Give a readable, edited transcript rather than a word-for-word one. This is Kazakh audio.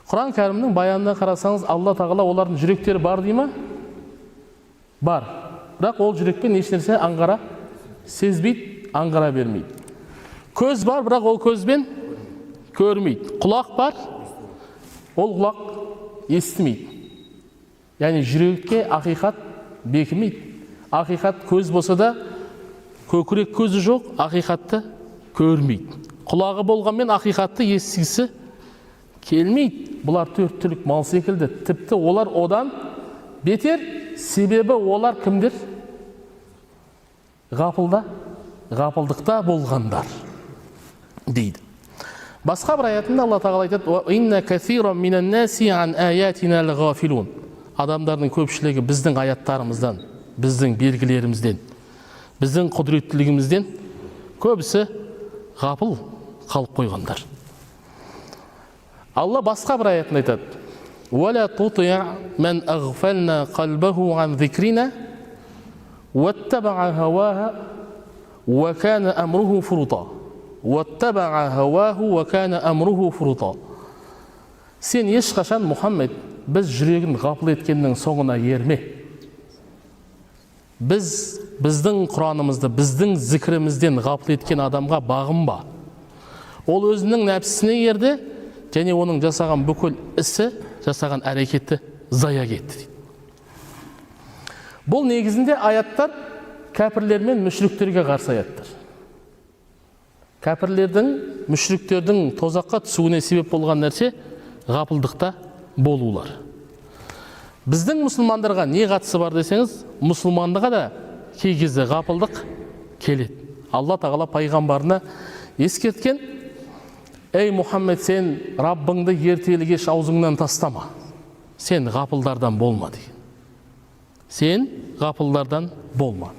Құран кәрімнің баянына қарасаңыз, Алла тағала олардың жүректері бар дей ма? Бар. Бірақ ол жүрекпен ешнәрсе аңғара сезбейді, аңғара бермейді. Көз бар, бірақ ол көзбен көрмейді. Құлақ бар, ол құлақ естімейді. Яғни жүрекке ақиқат бекімейді. Ақиқат көз болса да, көкірек көзі жоқ, ақиқатты көрмейді. Құлағы болғанмен ақиқатты естігісі келмейді. Бұлар төрт түлік мал секілді. Тіпті олар одан бетер, себебі олар кімдер? Ғапылдықта болғандар дейді. Басқа бір аятында Алла тағала айтады: «Инна касиран минан наси ан аятина лгафилун». Адамдардың көпшілігі біздің аяттарымыздан, біздің белгілерімізден, біздің құдіреттілігімізден көбісі ғапыл қалып қойғандар. Алла басқа бір аятында айтады: «Вала тутиъ ман агфална қалбаху ан зикрина ваттабаъ хаваха ва кана амруху фурута». Ваттабаъ хаваху ва кана амруху фурута. Сен ешқашан, Мұхаммед, біз жүрегін ғапыл еткеннің соңына ерме. Біздің Құранымызды, біздің зікірімізден ғапыл еткен адамға бағынба. Ол өзінің нәпсісіне ерді, және оның жасаған бүкіл ісі, жасаған әрекеті зая кетті. Бұл негізінде аяттар кәпірлер мен мүшриктерге қарсы аяттар. Кәпірлердің, мүшриктердің тозаққа түсуіне себеп болған нәрсе ғапылдықта болулар. Біздің мұсылмандарға не қатысы бар десеңіз, мұсылмандыға да кей кезде ғапылдық келеді. Алла тағала пайғамбарына ескерткен: «Ей Мұхаммед, сен Раббыңды ертелі кеш аузыңнан тастама. Сен ғапылдардан болма» деген. Сен ғапылдардан болма.